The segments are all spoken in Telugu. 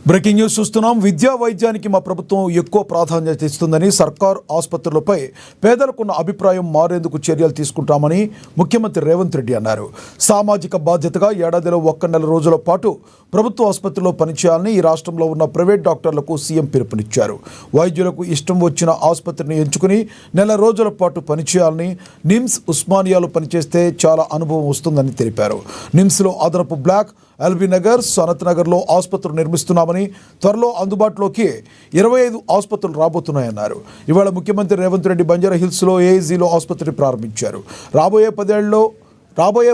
బ్రేకింగ్ న్యూస్ చూస్తున్నాం. విద్యా వైద్యానికి మా ప్రభుత్వం ఎక్కువ ప్రాధాన్యత ఇస్తుందని, సర్కార్ ఆసుపత్రులపై పేదలకున్న అభిప్రాయం మారేందుకు చర్యలు తీసుకుంటామని ముఖ్యమంత్రి రేవంత్ రెడ్డి అన్నారు. సామాజిక బాధ్యతగా ఏడాదిలో 1 నెల రోజుల పాటు ప్రభుత్వ ఆసుపత్రిలో పనిచేయాలని ఈ రాష్ట్రంలో ఉన్న ప్రైవేట్ డాక్టర్లకు సీఎం పిలుపునిచ్చారు. వైద్యులకు ఇష్టం వచ్చిన ఆసుపత్రిని ఎంచుకుని నెల రోజుల పాటు పనిచేయాలని, నిమ్స్, ఉస్మానియాలో పనిచేస్తే చాలా అనుభవం వస్తుందని తెలిపారు. నిమ్స్లో అదనపు బ్లాక్, ఎల్బీ నగర్, సనత్ నగర్లో ఆసుపత్రులు నిర్మిస్తున్నామని, త్వరలో అందుబాటులోకి 25 ఆసుపత్రులు రాబోతున్నాయన్నారు. ఇవాళ ముఖ్యమంత్రి రేవంత్ రెడ్డి బంజారా హిల్స్లో ఏఐజీలో ఆసుపత్రిని ప్రారంభించారు. రాబోయే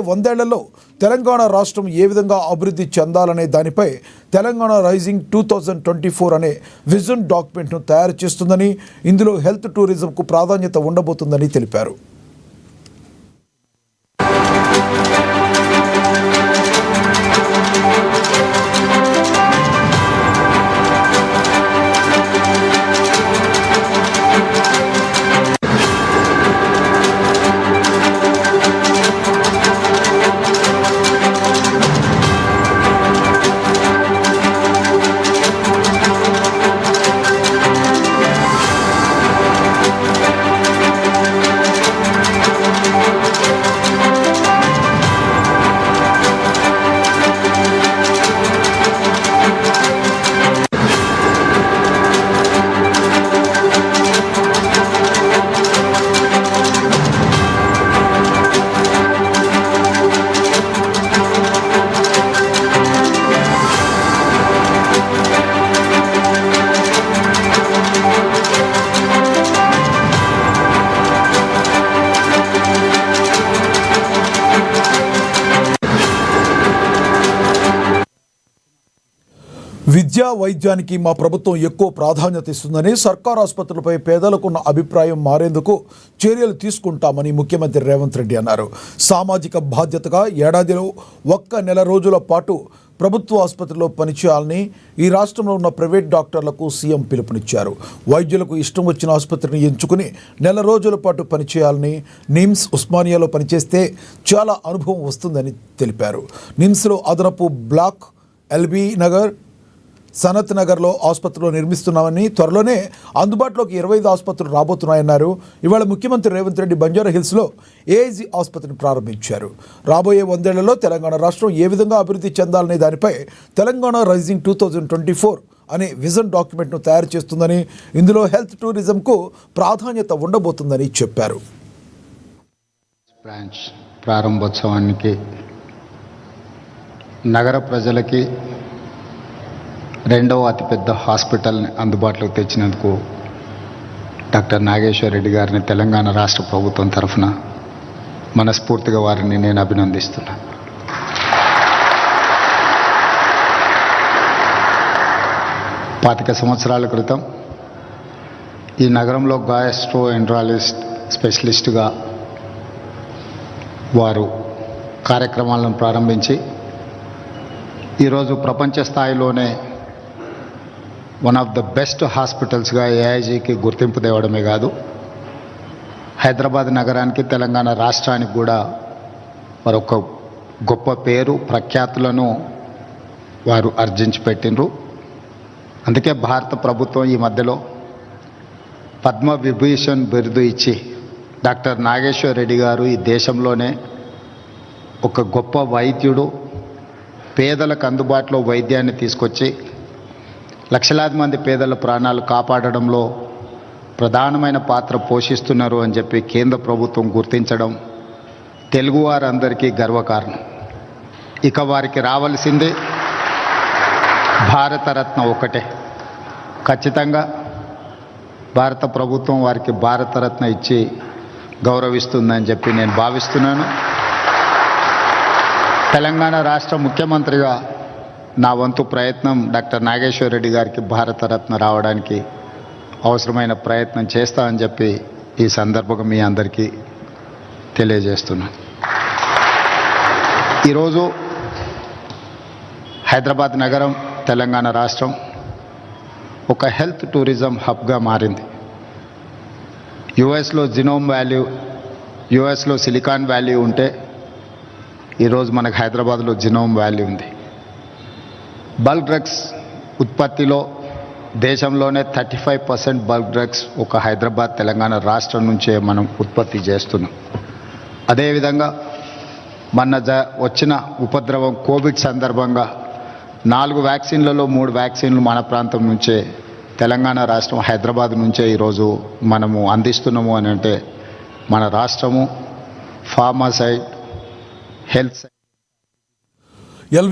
100 ఏళ్లలో తెలంగాణ రాష్ట్రం ఏ విధంగా అభివృద్ధి చెందాలనే దానిపై తెలంగాణ రైజింగ్ 2024 అనే విజన్ డాక్యుమెంట్ను తయారు చేస్తుందని, ఇందులో హెల్త్ టూరిజంకు ప్రాధాన్యత ఉండబోతుందని తెలిపారు. విద్యా వైద్యానికి మా ప్రభుత్వం ఎక్కువ ప్రాధాన్యత ఇస్తుందని, సర్కార్ ఆసుపత్రులపై పేదలకున్న అభిప్రాయం మారేందుకు చర్యలు తీసుకుంటామని ముఖ్యమంత్రి రేవంత్ రెడ్డి అన్నారు. సామాజిక బాధ్యతగా ఏడాదిలో 1 నెల రోజుల పాటు ప్రభుత్వ ఆసుపత్రిలో పనిచేయాలని ఈ రాష్ట్రంలో ఉన్న ప్రైవేట్ డాక్టర్లకు సీఎం పిలుపునిచ్చారు. వైద్యులకు ఇష్టం వచ్చిన ఆసుపత్రిని ఎంచుకుని నెల రోజుల పాటు పనిచేయాలని, నిమ్స్, ఉస్మానియాలో పనిచేస్తే చాలా అనుభవం వస్తుందని తెలిపారు. నిమ్స్లో అదనపు బ్లాక్, ఎల్బీ నగర్, సనత్ నగర్లో ఆసుపత్రులు నిర్మిస్తున్నామని, త్వరలోనే అందుబాటులోకి 25 ఆసుపత్రులు రాబోతున్నాయన్నారు. ఇవాళ ముఖ్యమంత్రి రేవంత్ రెడ్డి బంజారా హిల్స్లో ఏఐజీ ఆసుపత్రిని ప్రారంభించారు. రాబోయే 100 ఏళ్లలో తెలంగాణ రాష్ట్రం ఏ విధంగా అభివృద్ధి చెందాలనే దానిపై తెలంగాణ రైజింగ్ 2024 అనే విజన్ డాక్యుమెంట్ను తయారు చేస్తుందని, ఇందులో హెల్త్ టూరిజంకు ప్రాధాన్యత ఉండబోతుందని చెప్పారు. బ్రాంచ్ ప్రారంభోత్సవానికి నగర ప్రజలకి 2వ అతిపెద్ద హాస్పిటల్ని అందుబాటులోకి తెచ్చినందుకు డాక్టర్ నాగేశ్వర్ రెడ్డి గారిని తెలంగాణ రాష్ట్ర ప్రభుత్వం తరఫున మనస్ఫూర్తిగా వారిని నేను అభినందిస్తున్నాను. పాతిక సంవత్సరాల క్రితం ఈ నగరంలో గ్యాస్ట్రో ఎంట్రాలజిస్ట్ స్పెషలిస్టుగా వారు కార్యక్రమాలను ప్రారంభించి ఈరోజు ప్రపంచ స్థాయిలోనే వన్ ఆఫ్ ద బెస్ట్ హాస్పిటల్స్గా ఏఐజీకి గుర్తింపు తేవడమే కాదు, హైదరాబాద్ నగరానికి, తెలంగాణ రాష్ట్రానికి కూడా మరొక గొప్ప పేరు, ప్రఖ్యాతులను వారు ఆర్జించి పెట్టినరు. అందుకే భారత ప్రభుత్వం ఈ మధ్యలో పద్మ విభూషణ్ బిరుదు ఇచ్చి డాక్టర్ నాగేశ్వర్ రెడ్డి గారు ఈ దేశంలోనే ఒక గొప్ప వైద్యుడు, పేదలకు అందుబాటులో వైద్యాన్ని తీసుకొచ్చి లక్షలాది మంది పేదల ప్రాణాలు కాపాడడంలో ప్రధానమైన పాత్ర పోషిస్తున్నారు అని చెప్పి కేంద్ర ప్రభుత్వం గుర్తించడం తెలుగువారందరికీ గర్వకారణం. ఇక వారికి రావాల్సిందే భారతరత్న ఒకటే. ఖచ్చితంగా భారత ప్రభుత్వం వారికి భారతరత్న ఇచ్చి గౌరవిస్తుందని చెప్పి నేను భావిస్తున్నాను. తెలంగాణ రాష్ట్ర ముఖ్యమంత్రిగా నా వంతు ప్రయత్నం డాక్టర్ నాగేశ్వర్ రెడ్డి గారికి భారతరత్న రావడానికి అవసరమైన ప్రయత్నం చేస్తామని చెప్పి ఈ సందర్భంగా మీ అందరికీ తెలియజేస్తున్నాను. ఈరోజు హైదరాబాద్ నగరం, తెలంగాణ రాష్ట్రం ఒక హెల్త్ టూరిజం హబ్గా మారింది. యుఎస్లో జినోమ్ వాల్యూ, యుఎస్లో సిలికాన్ వ్యాలీ ఉంటే ఈరోజు మనకు హైదరాబాద్లో జినోమ్ వ్యాలీ ఉంది. బల్క్ డ్రగ్స్ ఉత్పత్తిలో దేశంలోనే 35% బల్క్ డ్రగ్స్ ఒక హైదరాబాద్ తెలంగాణ రాష్ట్రం నుంచే మనం ఉత్పత్తి చేస్తున్నాం. అదేవిధంగా మొన్న వచ్చిన ఉపద్రవం కోవిడ్ సందర్భంగా 4 వ్యాక్సిన్లలో 3 వ్యాక్సిన్లు మన ప్రాంతం నుంచే తెలంగాణ రాష్ట్రం హైదరాబాద్ నుంచే ఈరోజు మనము అందిస్తున్నాము అని అంటే మన రాష్ట్రము ఫార్మా సైడ్ హెల్త్ ఎల్వి